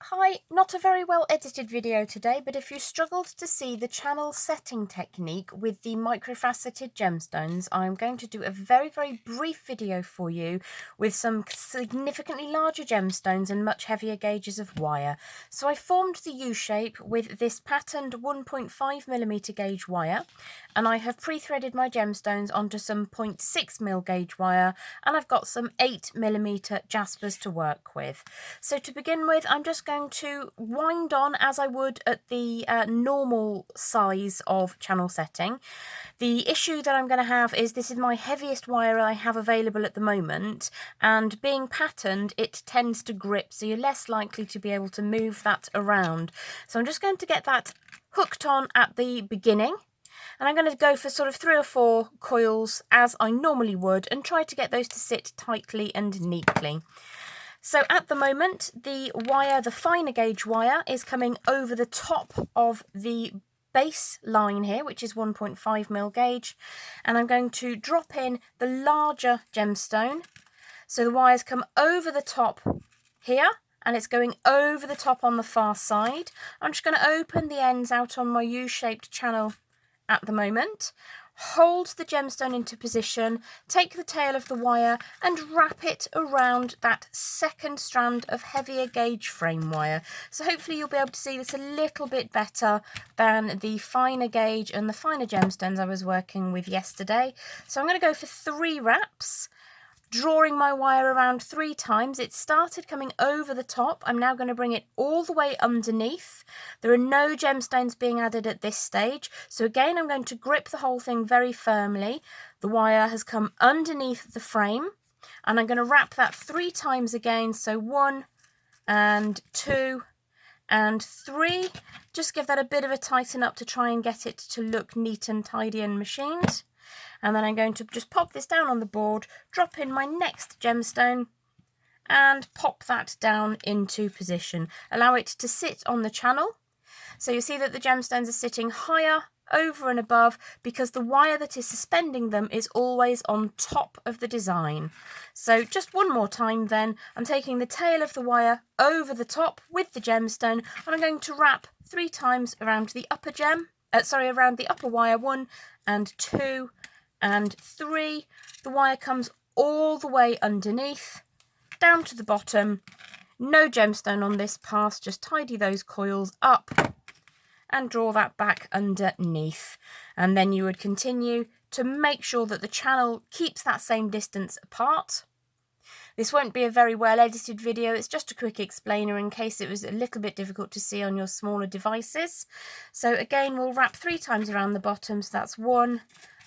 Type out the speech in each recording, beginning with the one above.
Hi, not a very well edited video today, but if you struggled to see the channel setting technique with the microfaceted gemstones, I'm going to do a very brief video for you with some significantly larger gemstones and much heavier gauges of wire. So I formed the U-shape with this patterned 1.5mm gauge wire, and I have pre-threaded my gemstones onto some 0.6mm gauge wire, and I've got some 8mm jaspers to work with. So to begin with, I'm just going to wind on as I would at the normal size of channel setting. The issue that I'm going to have is this is my heaviest wire I have available at the moment, and being patterned, it tends to grip, so you're less likely to be able to move that around. So I'm just going to get that hooked on at the beginning, and I'm going to go for sort of 3 or 4 coils as I normally would and try to get those to sit tightly and neatly. So at the moment, the wire, the finer gauge wire, is coming over the top of the base line here, which is 1.5mm gauge, and I'm going to drop in the larger gemstone. So the wires come over the top here, and it's going over the top on the far side. I'm just going to open the ends out on my U-shaped channel at the moment, hold the gemstone into position, take the tail of the wire and wrap it around that second strand of heavier gauge frame wire. So hopefully you'll be able to see this a little bit better than the finer gauge and the finer gemstones I was working with yesterday. So I'm going to go for 3 wraps, drawing my wire around 3 times. It started coming over the top. I'm now going to bring it all the way underneath. There are no gemstones being added at this stage. So again, I'm going to grip the whole thing very firmly. The wire has come underneath the frame, and I'm going to wrap that 3 times again. So 1 and 2 and 3. Just give that a bit of a tighten up to try and get it to look neat and tidy and machined. And then I'm going to just pop this down on the board, drop in my next gemstone, and pop that down into position. Allow it to sit on the channel. So you see that the gemstones are sitting higher, over and above, because the wire that is suspending them is always on top of the design. So just one more time then, I'm taking the tail of the wire over the top with the gemstone, and I'm going to wrap 3 times around the upper around the upper wire, 1 and 2 and 3. The wire comes all the way underneath, down to the bottom. No gemstone on this pass, just tidy those coils up and draw that back underneath. And then you would continue to make sure that the channel keeps that same distance apart. This won't be a very well edited video, it's just a quick explainer in case it was a little bit difficult to see on your smaller devices. So again, we'll wrap 3 times around the bottom, so that's 1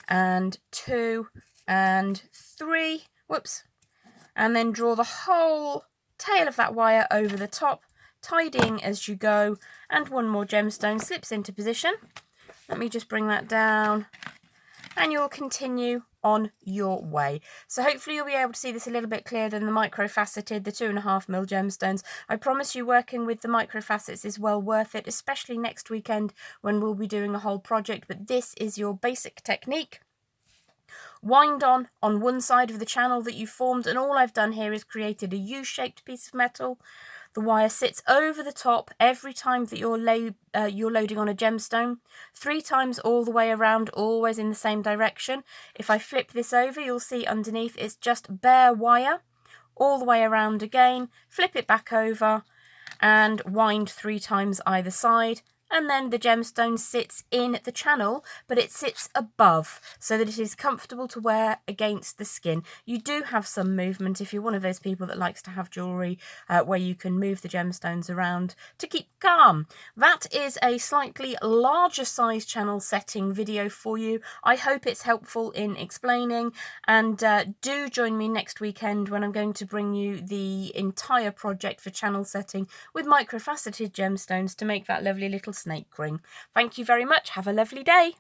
and 2 and 3, whoops, and then draw the whole tail of that wire over the top, tidying as you go, and 1 more gemstone slips into position. Let me just bring that down, and you'll continue on your way. So hopefully you'll be able to see this a little bit clearer than the microfaceted, the 2.5mm gemstones. I promise you working with the microfacets is well worth it, especially next weekend when we'll be doing a whole project, but this is your basic technique. Wind on one side of the channel that you formed, and all I've done here is created a U-shaped piece of metal. The wire sits over the top every time that you're loading on a gemstone, 3 times all the way around, always in the same direction. If I flip this over, you'll see underneath it's just bare wire, all the way around again, flip it back over, and wind 3 times either side. And then the gemstone sits in the channel, but it sits above so that it is comfortable to wear against the skin. You do have some movement if you're one of those people that likes to have jewellery where you can move the gemstones around to keep calm. That is a slightly larger size channel setting video for you. I hope it's helpful in explaining, and do join me next weekend when I'm going to bring you the entire project for channel setting with microfaceted gemstones to make that lovely little snake ring. Thank you very much. Have a lovely day.